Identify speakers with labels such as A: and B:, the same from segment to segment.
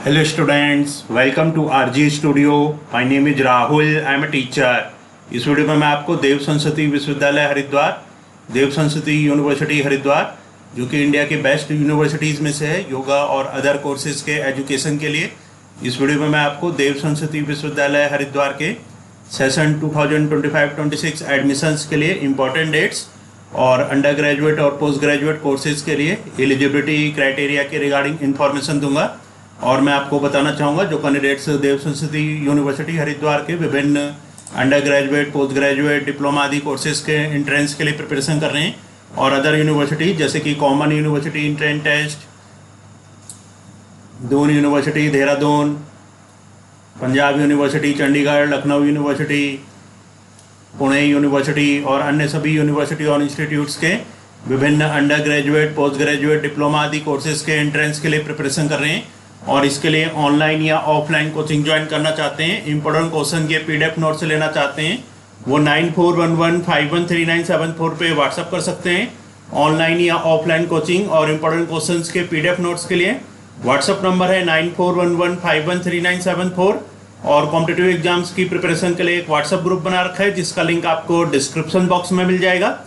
A: Hello students, welcome to RG Studio. My name is Rahul. I am a teacher. इस video में मैं आपको देव सरस्वती विश्वविद्यालय हरिद्वार, देव सरस्वती यूनिवर्सिटी हरिद्वार, जो कि इंडिया के बेस्ट यूनिवर्सिटीज़ में से है योगा और अदर कोर्सेज के एजुकेशन के लिए। इस वीडियो में मैं आपको देव सरस्वती विश्वविद्यालय हरिद्वार के सेशन 2025-26 एडमिशन्स के लिए इम्पॉर्टेंट डेट्स और अंडर ग्रेजुएट और पोस्ट ग्रेजुएट कोर्सेज के लिए एलिजिबिलिटी क्राइटेरिया के रिगार्डिंग इन्फॉर्मेशन दूंगा। और मैं आपको बताना चाहूँगा जो कैंडिडेट्स देव सरस्वती यूनिवर्सिटी हरिद्वार के विभिन्न undergraduate, postgraduate, diploma आदि कोर्सेज के एंट्रेंस के लिए प्रिपरेशन कर रहे हैं और अदर यूनिवर्सिटी जैसे कि common university entrance test, Doon university Dehradun, Punjab university Chandigarh, Lucknow university, Pune university और अन्य सभी यूनिवर्सिटी और इंस्टीट्यूट्स के विभिन्न undergraduate, postgraduate, diploma आदि कोर्सेज के एंट्रेंस के लिए प्रिपरेशन कर रहे हैं और इसके लिए ऑनलाइन या ऑफलाइन कोचिंग ज्वाइन करना चाहते हैं, इंपॉर्टेंट क्वेश्चन के पीडीएफ नोट्स लेना चाहते हैं, वो 9411513974 पे व्हाट्सअप कर सकते हैं। ऑनलाइन या ऑफलाइन कोचिंग और इंपॉर्टेंट क्वेश्चंस के पीडीएफ नोट्स के लिए व्हाट्सअप नंबर है 9411513974 और कॉम्पिटिटिव एग्जाम्स की प्रिपरेशन के लिए एक व्हाट्सअप ग्रुप बना रखा है जिसका लिंक आपको डिस्क्रिप्शन बॉक्स में मिल जाएगा।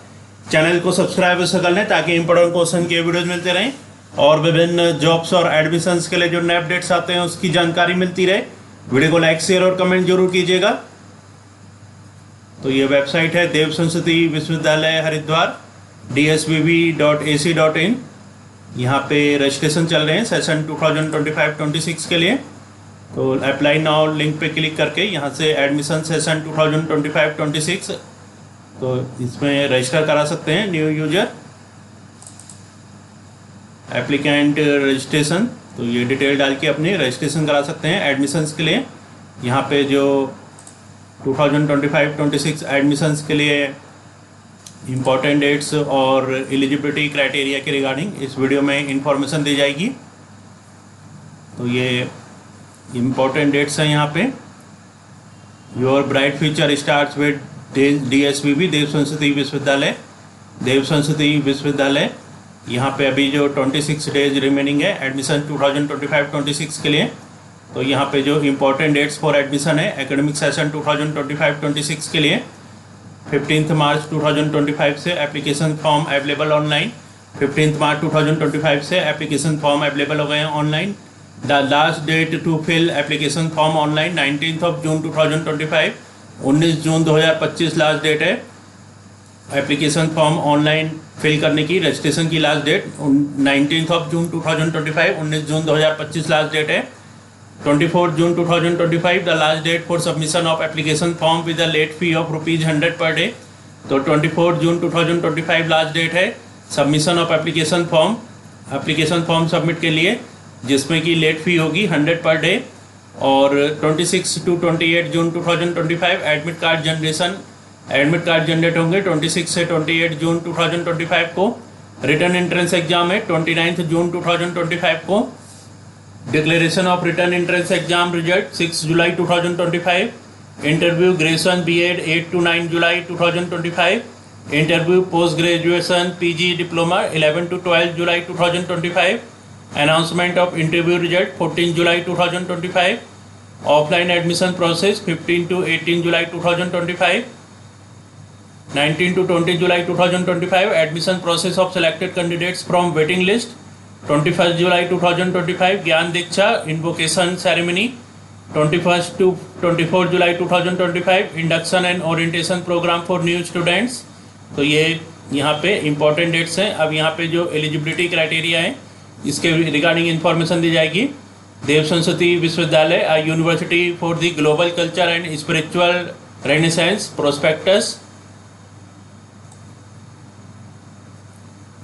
A: चैनल को सब्सक्राइब कर लें ताकि इंपॉर्टेंट क्वेश्चन के वीडियोज मिलते रहें और विभिन्न जॉब्स और एडमिशन्स के लिए जो नए अपडेट्स आते हैं उसकी जानकारी मिलती रहे। वीडियो को लाइक, शेयर और कमेंट जरूर कीजिएगा। तो ये वेबसाइट है देव सरस्वती विश्वविद्यालय हरिद्वार dsbb.ac.in। यहाँ पे रजिस्ट्रेशन चल रहे हैं सेशन 2025-26 के लिए। तो अप्लाई नाउ लिंक पे क्लिक करके यहाँ से एडमिशन सेशन 2025-26 तो इसमें रजिस्टर करा सकते हैं। न्यू यूजर एप्लीकेंट रजिस्ट्रेशन, तो ये डिटेल डाल के अपनी रजिस्ट्रेशन करा सकते हैं एडमिशन्स के लिए। यहाँ पे जो 2025-26 एडमिशन्स के लिए इम्पॉर्टेंट डेट्स और एलिजिबिलिटी क्राइटेरिया के रिगार्डिंग इस वीडियो में इंफॉर्मेशन दी जाएगी। तो ये इम्पॉर्टेंट डेट्स हैं यहाँ पे। Your bright future starts with DSBB, देव सरस्वती विश्वविद्यालय, देव सरस्वती विश्वविद्यालय। यहाँ पे अभी जो 26 डेज रिमेनिंग है एडमिशन 2025-26 के लिए। तो यहाँ पे जो इम्पोर्टेंट डेट्स फॉर एडमिशन है एकेडमिक सेशन 2025-26 के लिए 15 मार्च 2025 से application form available online. 15 March 2025 से एप्लीकेशन फॉर्म अवेलेबल हो गए हैं online. The last date to fill application form online 19 June 2025। 19 June 2025 last date है एप्लीकेशन फॉर्म ऑनलाइन फिल करने की। रजिस्ट्रेशन की last date 19 June 2025, 19 June 2025 last date है। 24 June 2025 the last date for submission of application form with the late fee of ₹100 per day. तो 24 June 2025 last date है submission of application form submit के लिए जिसमें कि late fee होगी 100 per day. और 26 to 28 June 2025 admit card generate होंगे 26 से 28 जून 2025 को। रिटर्न एंट्रेंस एग्जाम है 29 जून 2025 को। Declaration of return entrance exam result 6 July 2025। Interview graduation BEd 8 to 9 July 2025। Interview post graduation PG diploma 11 to 12 July 2025। Announcement of interview result 14 July 2025। Offline admission process 15 to 18 July 2025। 19 to 20 July 2025 admission process of selected candidates from waiting list। 21 July 2025 ज्ञान दीक्षा invocation ceremony। 21 to 24 July 2025 induction and orientation program for new students। तो ये यहाँ पे important dates हैं। अब यहाँ पे जो एलिजिबिलिटी क्राइटेरिया है इसके रिगार्डिंग इन्फॉर्मेशन दी जाएगी। देव सरस्वती विश्वविद्यालय a university for the global culture and spiritual renaissance prospectus.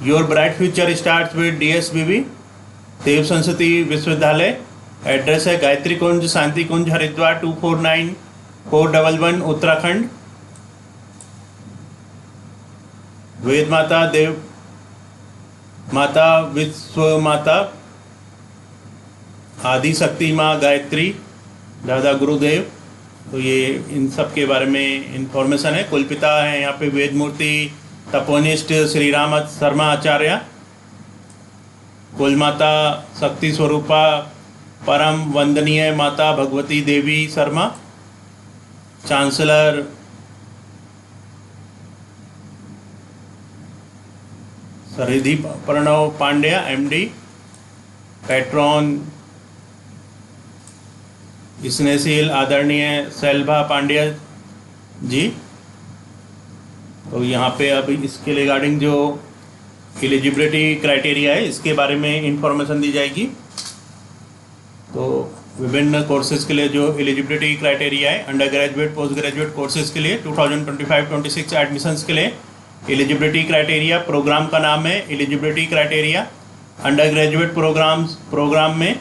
A: Your bright future starts with DSBB, देव सरस्वती विश्वविद्यालय। एड्रेस है गायत्री कुंज, शांति कुंज, हरिद्वार 249411 उत्तराखंड। वेद माता, देव माता, विश्व माता, आदि शक्ति माँ गायत्री, दादा गुरुदेव। तो ये इन सब के बारे में इंफॉर्मेशन है। कुलपिता है यहाँ पे वेद मूर्ति तपोनिष्ठ श्री राम शर्मा आचार्य। कुलमाता शक्ति स्वरूपा परम वंदनीय माता भगवती देवी शर्मा, चांसलर सरिधि प्रणव पांड्या MD, पैट्रॉन स्नेहशील आदरणीय शैलभा पांड्या जी। तो यहाँ पे अभी इसके रिगार्डिंग जो एलिजिबिलिटी क्राइटेरिया है इसके बारे में इंफॉर्मेशन दी जाएगी। तो विभिन्न कोर्सेज के लिए जो एलिजिबिलिटी क्राइटेरिया है under graduate post graduate courses के लिए 2025-26 एडमिशन्स के लिए एलिजिबिलिटी क्राइटेरिया, प्रोग्राम का नाम है eligibility criteria. Undergraduate programme में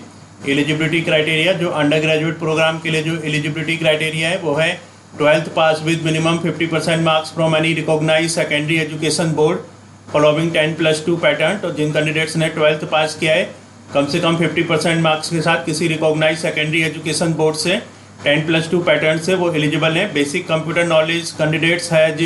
A: एलिजिबिलिटी क्राइटेरिया, जो अंडर ग्रेजुएट प्रोग्राम के लिए जो एलिजिबिलिटी क्राइटेरिया है वो है 12th pass with minimum 50% marks from any recognise secondary education board following 10+2 pattern. तो जिन कैंडिडेट्स ने 12th पास किया है कम से कम 50% मार्क्स के साथ किसी रिकॉग्नाइज सेकेंडरी एजुकेशन बोर्ड से 10+2 पैटर्न से वो एलिजिबल हैं। Basic computer knowledge candidates has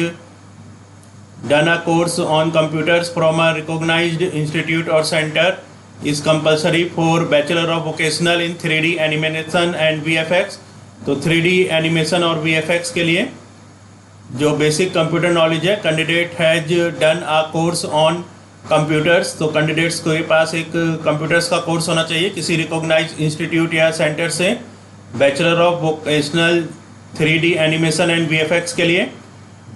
A: done a course on computers from a recognised institute और centre is compulsory for Bachelor of Vocational in 3D Animation and VFX। तो 3D animation और VFX के लिए जो basic computer knowledge है, candidate has done a course on computers. तो candidates के पास एक कंप्यूटर्स का कोर्स होना चाहिए किसी रिकॉग्नाइज इंस्टीट्यूट या सेंटर से। Bachelor of vocational 3D animation and VFX के लिए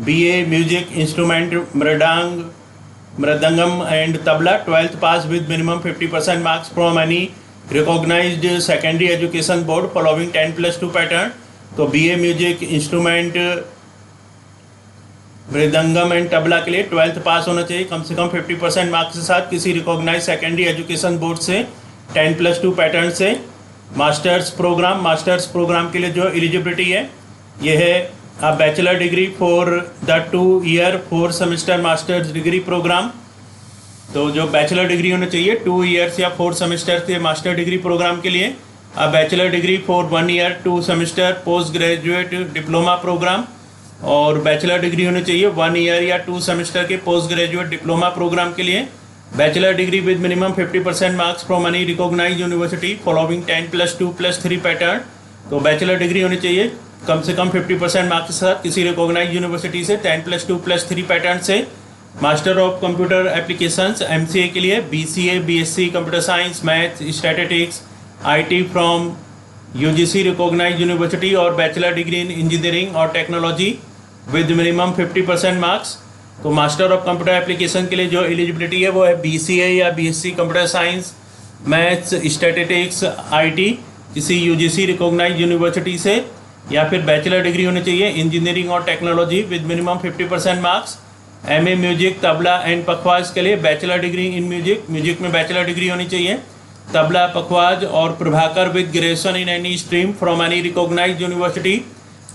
A: BA music instrument mridangam and tabla 12th pass with minimum 50% marks from any recognised secondary education board following 10+2 pattern. तो BA music instrument mridangam and tabla के लिए 12th पास होना चाहिए कम से कम 50% मार्क्स के साथ किसी रिकॉग्नाइज सेकेंडरी एजुकेशन बोर्ड से 10+2 पैटर्न से। मास्टर्स प्रोग्राम के लिए जो एलिजिबिलिटी है ये है a bachelor degree for the 2-year 4 semester master's degree program। तो जो बैचलर डिग्री होना चाहिए 2 years या 4 semester के मास्टर डिग्री प्रोग्राम के लिए a bachelor degree for 1 year 2 semester postgraduate diploma programme, और बैचलर डिग्री होनी चाहिए 1 year या 2 semester के पोस्ट ग्रेजुएट डिप्लोमा प्रोग्राम के लिए। Bachelor degree with minimum 50% marks from any recognise university following 10+2+3 pattern. तो बैचलर डिग्री होनी चाहिए कम से कम 50% मार्क्स के साथ किसी रिकॉग्नाइज यूनिवर्सिटी से 10+2+3 पैटर्न से। Master of computer applications MCA के लिए BCA BSc computer science maths statistics IT from UGC recognise university, और बैचलर डिग्री इन इंजीनियरिंग और टेक्नोलॉजी विद मिनिमम 50% मार्क्स। तो मास्टर ऑफ कंप्यूटर एप्लीकेशन के लिए जो एलिजिबिलिटी है वो है BCA या BSc computer science maths statistics IT किसी UGC रिकॉग्नाइज यूनिवर्सिटी से, या फिर बैचलर डिग्री होनी चाहिए इंजीनियरिंग और technology with minimum 50% marks. MA music tabla and pakhawaj के लिए बैचलर डिग्री इन म्यूजिक में बैचलर डिग्री होनी चाहिए। तबला पखवाज और Prabhakar with graduation in any stream from any recognise university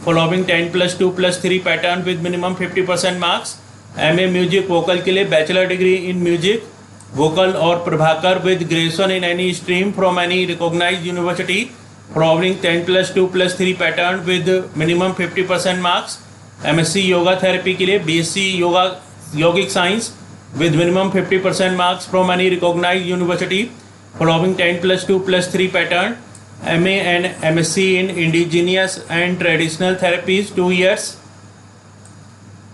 A: following 10+2+3 pattern with minimum 50% marks. MA music vocal के लिए bachelor degree in music vocal और Prabhakar with graduation in any stream from any recognise university following 10+2+3 pattern with minimum 50% marks. MSc yoga therapy के लिए BSc yogic science with minimum 50% marks from any recognise university following 10+2+3 pattern. MA and MSc in indigenous and traditional therapies 2 years।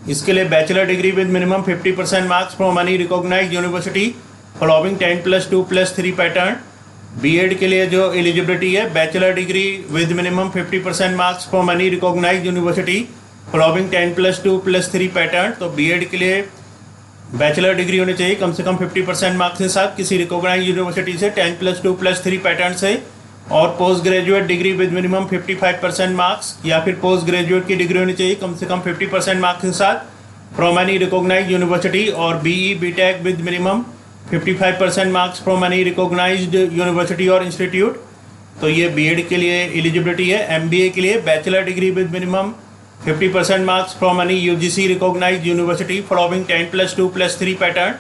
A: इसके लिए bachelor degree with minimum 50% marks from any recognise university following 10+2+3 pattern. BEd के लिए जो eligibility है bachelor degree with minimum 50% marks from any recognise university following 10+2+3 pattern. तो BEd के लिए bachelor degree होनी चाहिए कम से कम 50% मार्क्स के साथ किसी रिकॉग्नाइज यूनिवर्सिटी से 10+2+3 पैटर्न से, और post graduate degree with minimum 55% marks, या फिर पोस्ट ग्रेजुएट की डिग्री होनी चाहिए कम से कम 50% मार्क्स के साथ फ्रॉम एनी रिकॉग्नाइज यूनिवर्सिटी, और BE BTech with minimum 55% marks from any recognised university और इंस्टीट्यूट। तो ये BEd के लिए एलिजिबिलिटी है। MBA के लिए bachelor degree with minimum 50% marks from any UGC recognised university following 10+2+3 pattern.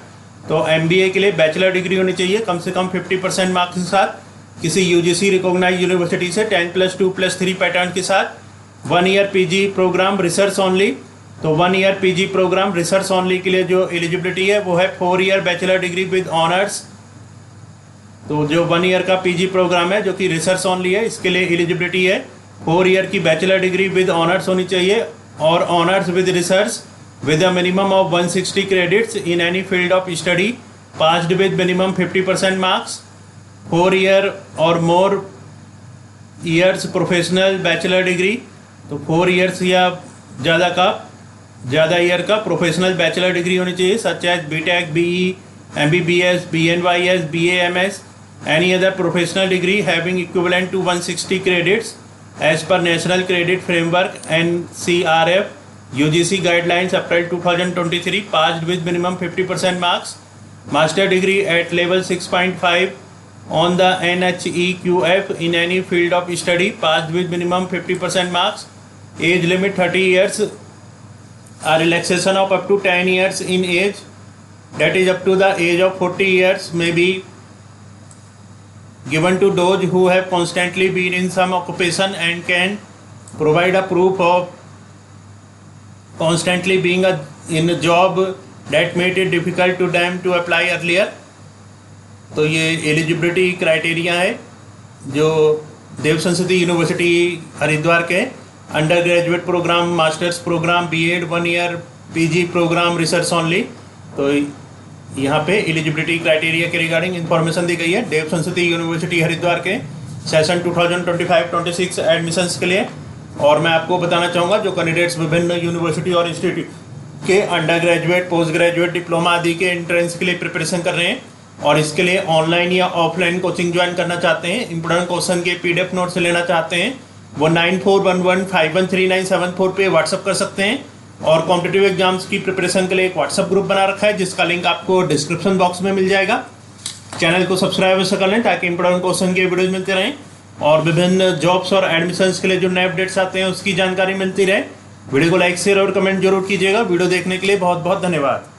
A: तो MBA के लिए बैचलर डिग्री होनी चाहिए कम से कम 50% मार्क्स के साथ किसी UGC रिकॉग्नाइज्ड यूनिवर्सिटी से 10+2+3 पैटर्न के साथ। 1 year PG programme research only. तो 1 year PG programme research only के लिए जो एलिजिबिलिटी है वो है 4 year bachelor degree with honours तो जो 1 ईयर का पीजी प्रोग्राम है जो कि रिसर्च ओनली है, इसके लिए एलिजिबिलिटी है 4 ईयर की बैचलर डिग्री विद ऑनर्स होनी चाहिए और honours with research with a minimum of 160 credits in any field of study, passed with minimum 50% marks, 4 year और more years professional bachelor degree, तो 4 ईयर्स या ज़्यादा ईयर का प्रोफेशनल बैचलर डिग्री होनी चाहिए, such as BTech, BE, MBBS, BNYS, BAMS, any other professional degree having equivalent to 160 credits as per National Credit Framework NCRF UGC guidelines April 2023, passed with minimum 50% marks, master degree at level 6.5 on the NHEQF in any field of study, passed with minimum 50% marks, age limit 30 years, a relaxation of up to 10 years in age, that is up to the age of 40 years may be given to those who have constantly been in some occupation and can provide a proof of constantly being in a job that made it difficult to them to apply earlier। तो ये eligibility criteria है जो देव संस्कृति university Haridwar के undergraduate programme, masters programme, BEd, 1 year PG programme research only. तो यहाँ पे eligibility criteria के रिगार्डिंग इन्फॉर्मेशन दी गई है देव संस्कृति यूनिवर्सिटी हरिद्वार के सेशन 2025-26 एडमिशन्स के लिए। और मैं आपको बताना चाहूँगा जो कैंडिडेट्स विभिन्न यूनिवर्सिटी और इंस्टीट्यूट के undergraduate, postgraduate, diploma आदि के एंट्रेंस के लिए प्रिपरेशन कर रहे हैं और इसके लिए ऑनलाइन या ऑफलाइन कोचिंग ज्वाइन करना चाहते हैं, इंपोर्टेंट क्वेश्चन के PDF नोट्स लेना चाहते हैं, वो 9411513974 पे व्हाट्सअप कर सकते हैं। और कॉम्पिटिटिव एग्जाम्स की प्रिपरेशन के लिए एक व्हाट्सअप ग्रुप बना रखा है जिसका लिंक आपको डिस्क्रिप्शन बॉक्स में मिल जाएगा। चैनल को सब्सक्राइब अवश्य कर लें ताकि इंपोर्टेंट क्वेश्चन के वीडियोज मिलते रहें और विभिन्न जॉब्स और एडमिशन्स के लिए जो नए अपडेट्स आते हैं उसकी जानकारी मिलती रहे। वीडियो को लाइक, शेयर और कमेंट जरूर कीजिएगा। वीडियो देखने के लिए बहुत बहुत धन्यवाद।